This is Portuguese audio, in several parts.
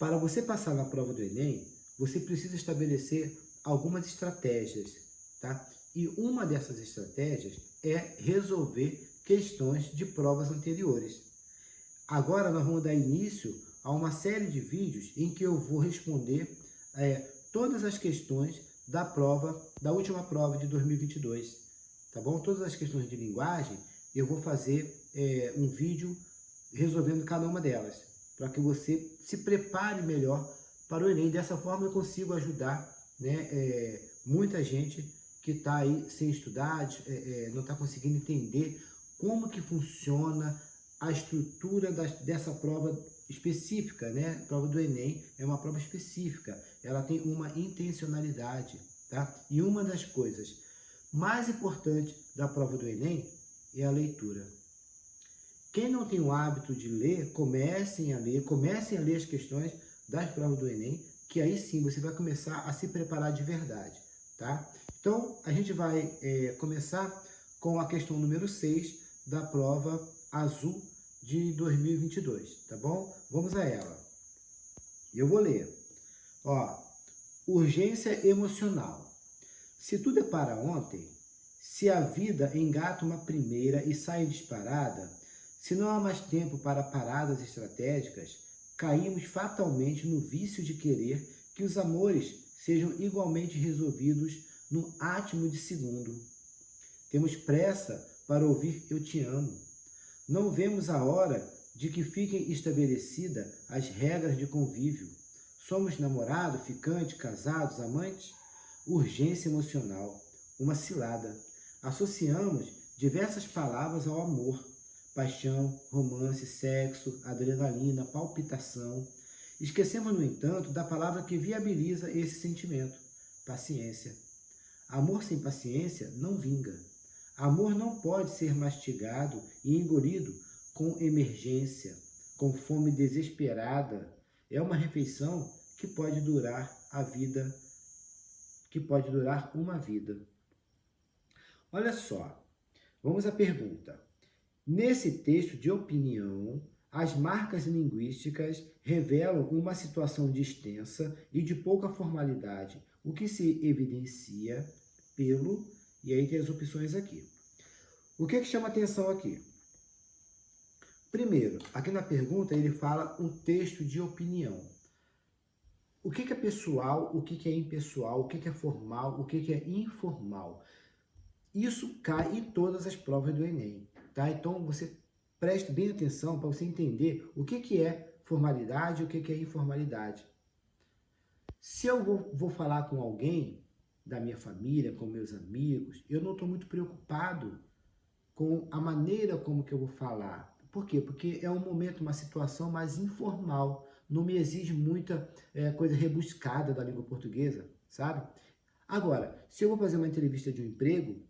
Para você passar na prova do Enem, você precisa estabelecer algumas estratégias, tá? E uma dessas estratégias é resolver questões de provas anteriores. Agora nós vamos dar início a uma série de vídeos em que eu vou responder todas as questões da última prova de 2022, tá bom? Todas as questões de linguagem, eu vou fazer um vídeo resolvendo cada uma delas, para que você se prepare melhor para o Enem. Dessa forma eu consigo ajudar, né, muita gente que está aí sem estudar, não está conseguindo entender como que funciona a estrutura dessa prova específica, né? A prova do Enem é uma prova específica, ela tem uma intencionalidade, tá? E uma das coisas mais importantes da prova do Enem é a leitura. Quem não tem o hábito de ler, comecem a ler as questões das provas do Enem, que aí sim você vai começar a se preparar de verdade, tá? Então, a gente vai começar com a questão número 6 da prova azul de 2022, tá bom? Vamos a ela. Eu vou ler. Ó, urgência emocional. Se tudo é para ontem, se a vida engata uma primeira e sai disparada, se não há mais tempo para paradas estratégicas, caímos fatalmente no vício de querer que os amores sejam igualmente resolvidos num átimo de segundo. Temos pressa para ouvir eu te amo. Não vemos a hora de que fiquem estabelecidas as regras de convívio. Somos namorado, ficante, casados, amantes? Urgência emocional, uma cilada. Associamos diversas palavras ao amor. Paixão, romance, sexo, adrenalina, palpitação. Esquecemos, no entanto, da palavra que viabiliza esse sentimento: paciência. Amor sem paciência não vinga. Amor não pode ser mastigado e engolido com emergência, com fome desesperada. É uma refeição que pode durar uma vida. Olha só, vamos à pergunta. Nesse texto de opinião, as marcas linguísticas revelam uma situação distensa e de pouca formalidade, o que se evidencia pelo... E aí tem as opções aqui. O que chama atenção aqui? Primeiro, aqui na pergunta ele fala um texto de opinião. O que é pessoal, o que é impessoal, o que é formal, o que é informal? Isso cai em todas as provas do Enem, tá? Então você preste bem atenção para você entender o que é formalidade e o que é informalidade. Se eu vou falar com alguém da minha família, com meus amigos, eu não estou muito preocupado com a maneira como que eu vou falar. Por quê? Porque é um momento, uma situação mais informal. Não me exige muita coisa rebuscada da língua portuguesa, sabe? Agora, se eu vou fazer uma entrevista de um emprego,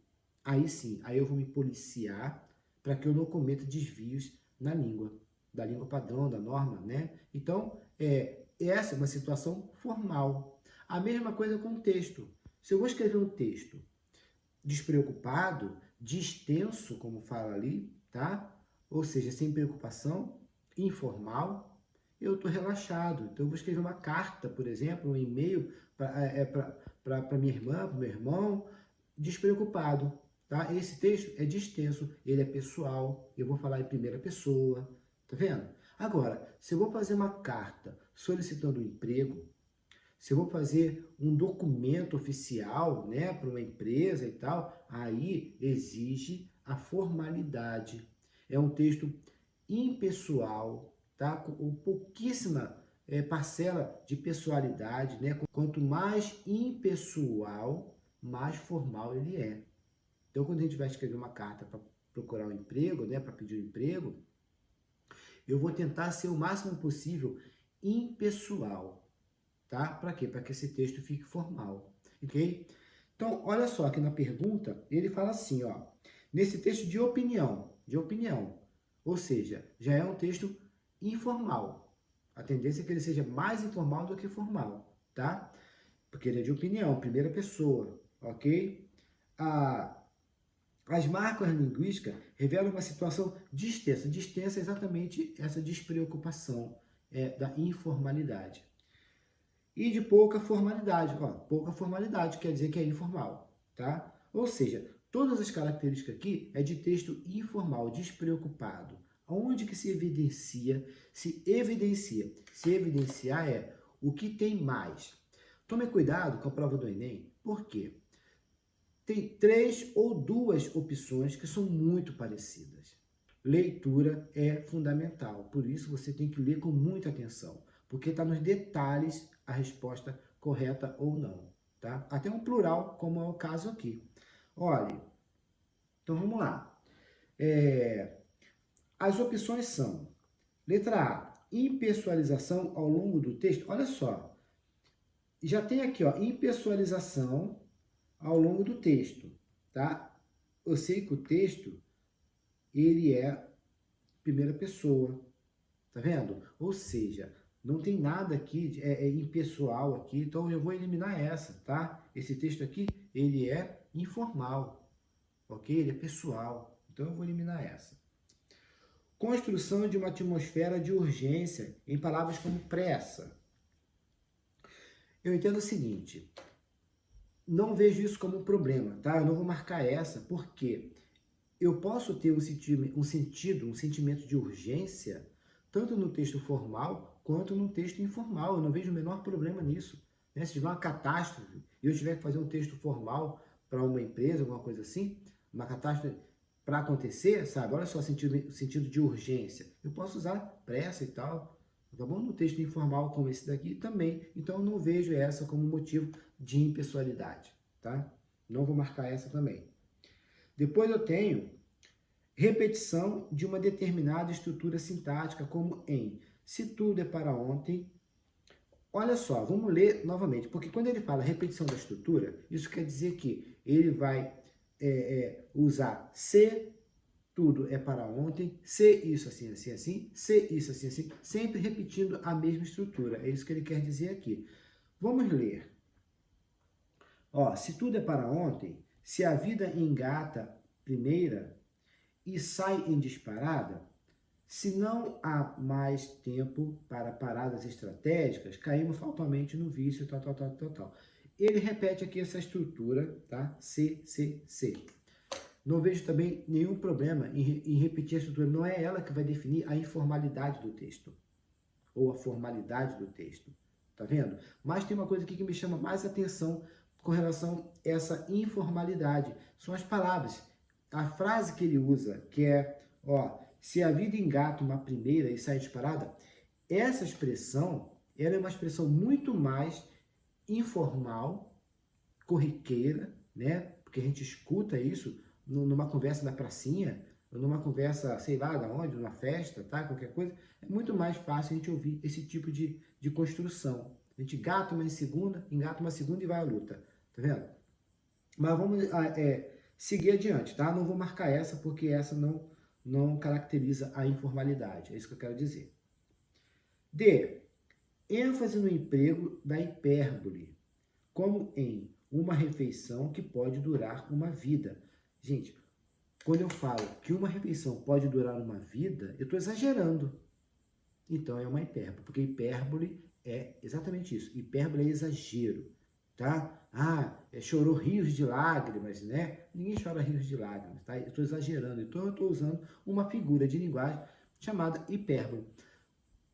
aí sim, aí eu vou me policiar para que eu não cometa desvios na língua, da língua padrão, da norma, né? Então, essa é uma situação formal. A mesma coisa com o texto. Se eu vou escrever um texto despreocupado, distenso, como fala ali, tá? Ou seja, sem preocupação, informal, eu estou relaxado. Então, eu vou escrever uma carta, por exemplo, um e-mail para minha irmã, para meu irmão, despreocupado, tá? Esse texto é distenso, ele é pessoal, eu vou falar em primeira pessoa, tá vendo? Agora, se eu vou fazer uma carta solicitando um emprego, se eu vou fazer um documento oficial, né, para uma empresa e tal, aí exige a formalidade. É um texto impessoal, tá? Com pouquíssima parcela de pessoalidade, né? Quanto mais impessoal, mais formal ele é. Então, quando a gente vai escrever uma carta para procurar um emprego, né, para pedir um emprego, eu vou tentar ser o máximo possível impessoal. Tá? Para quê? Para que esse texto fique formal, ok? Então, olha só, aqui na pergunta, ele fala assim, ó, nesse texto de opinião, ou seja, já é um texto informal. A tendência é que ele seja mais informal do que formal, tá? Porque ele é de opinião, primeira pessoa, ok? As marcas linguísticas revelam uma situação distensa. Distensa é exatamente essa despreocupação, da informalidade. E de pouca formalidade. Ó, pouca formalidade quer dizer que é informal, tá? Ou seja, todas as características aqui é de texto informal, despreocupado. Onde que se evidencia? Se evidencia. Se evidenciar é o que tem mais. Tome cuidado com a prova do Enem, por quê? Tem 3 ou 2 opções que são muito parecidas. Leitura é fundamental, por isso você tem que ler com muita atenção, porque está nos detalhes a resposta correta ou não, tá? Até um plural, como é o caso aqui. Olha, então vamos lá. As opções são, letra A, impessoalização ao longo do texto. Olha só, já tem aqui, ó, impessoalização ao longo do texto, tá? Eu sei que o texto, ele é primeira pessoa, tá vendo? Ou seja, não tem nada aqui, impessoal aqui, então eu vou eliminar essa, tá? Esse texto aqui, ele é informal, ok? Ele é pessoal, então eu vou eliminar essa. Construção de uma atmosfera de urgência, em palavras como pressa. Eu entendo o seguinte, não vejo isso como um problema, tá? Eu não vou marcar essa, porque eu posso ter um sentimento de urgência, tanto no texto formal quanto no texto informal. Eu não vejo o menor problema nisso, né? Se tiver uma catástrofe e eu tiver que fazer um texto formal para uma empresa, alguma coisa assim, uma catástrofe para acontecer, sabe? Olha só o sentido de urgência. Eu posso usar pressa e tal, tá bom? No texto informal como esse daqui também. Então, eu não vejo essa como motivo de impessoalidade, tá? Não vou marcar essa também. Depois eu tenho repetição de uma determinada estrutura sintática, como em se tudo é para ontem. Olha só, vamos ler novamente, porque quando ele fala repetição da estrutura, isso quer dizer que ele vai usar se tudo é para ontem, se isso assim, assim, assim, se isso assim, assim, sempre repetindo a mesma estrutura. É isso que ele quer dizer aqui. Vamos ler. Ó, se tudo é para ontem, se a vida engata primeira e sai em disparada, se não há mais tempo para paradas estratégicas, caímos fatalmente no vício, tal, tal, tal, tal, tal. Ele repete aqui essa estrutura, tá? Se. Não vejo também nenhum problema em repetir a estrutura. Não é ela que vai definir a informalidade do texto, ou a formalidade do texto. Tá vendo? Mas tem uma coisa aqui que me chama mais atenção com relação a essa informalidade. São as palavras. A frase que ele usa, que é, ó, se a vida engata uma primeira e sai disparada, essa expressão, ela é uma expressão muito mais informal, corriqueira, né? Porque a gente escuta isso numa conversa da pracinha, ou numa conversa, sei lá, da onde, numa festa, tá? Qualquer coisa. É muito mais fácil a gente ouvir esse tipo de construção. A gente engata uma segunda e vai à luta. Tá vendo? Mas vamos seguir adiante, tá? Não vou marcar essa, porque essa não caracteriza a informalidade. É isso que eu quero dizer. D. ênfase no emprego da hipérbole, como em uma refeição que pode durar uma vida. Gente, quando eu falo que uma refeição pode durar uma vida, eu estou exagerando. Então é uma hipérbole, porque hipérbole é exatamente isso. Hipérbole é exagero, tá? Chorou rios de lágrimas, né? Ninguém chora rios de lágrimas, tá? Eu estou exagerando, então eu estou usando uma figura de linguagem chamada hipérbole.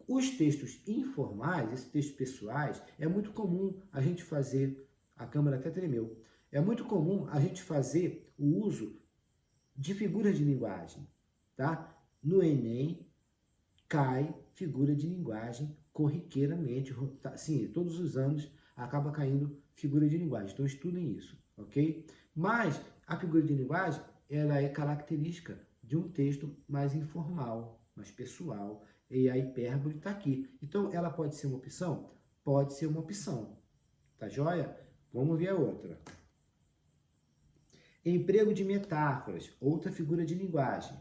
Os textos informais, esses textos pessoais, é muito comum a gente fazer, a câmera até tremeu, é muito comum a gente fazer o uso de figuras de linguagem, tá? No Enem, cai figura de linguagem corriqueiramente, sim, todos os anos acaba caindo figura de linguagem, então estudem isso, ok? Mas a figura de linguagem, ela é característica de um texto mais informal, mais pessoal, e a hipérbole está aqui. Então, ela pode ser uma opção? Pode ser uma opção, tá joia? Vamos ver a outra. Emprego de metáforas, outra figura de linguagem,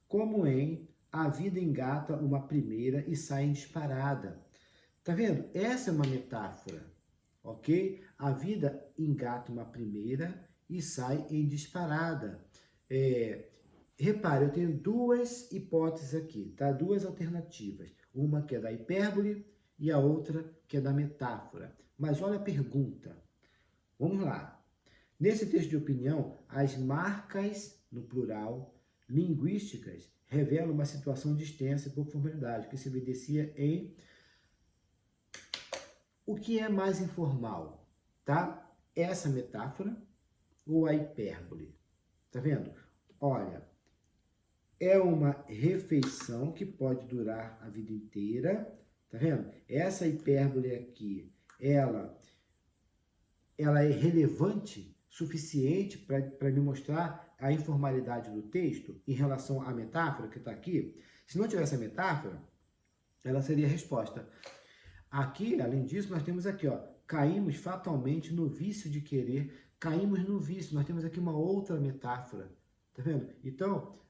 como em a vida engata uma primeira e sai em disparada. Tá vendo? Essa é uma metáfora, ok? A vida engata uma primeira e sai em disparada. Repare, eu tenho duas hipóteses aqui, tá? Duas alternativas. Uma que é da hipérbole e a outra que é da metáfora. Mas olha a pergunta. Vamos lá. Nesse texto de opinião, as marcas, no plural, linguísticas, revelam uma situação de extensa e pouca formalidade, que se evidencia em o que é mais informal, tá? Essa metáfora ou a hipérbole? Tá vendo? Olha, é uma refeição que pode durar a vida inteira, tá vendo? Essa hipérbole aqui, ela é relevante, suficiente para me mostrar a informalidade do texto em relação à metáfora que está aqui. Se não tivesse a metáfora, ela seria a resposta. Aqui, além disso, nós temos aqui, ó, caímos fatalmente no vício de querer, caímos no vício. Nós temos aqui uma outra metáfora, tá vendo? Então,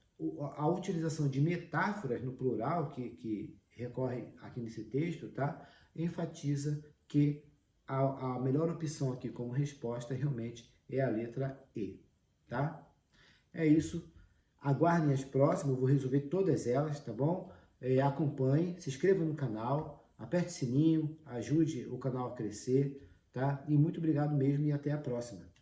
a utilização de metáforas no plural, que recorre aqui nesse texto, tá? Enfatiza que a melhor opção aqui como resposta realmente é a letra E, tá? É isso. Aguardem as próximas, eu vou resolver todas elas, tá bom? Acompanhe, se inscreva no canal, aperte o sininho, ajude o canal a crescer, tá? E muito obrigado mesmo e até a próxima.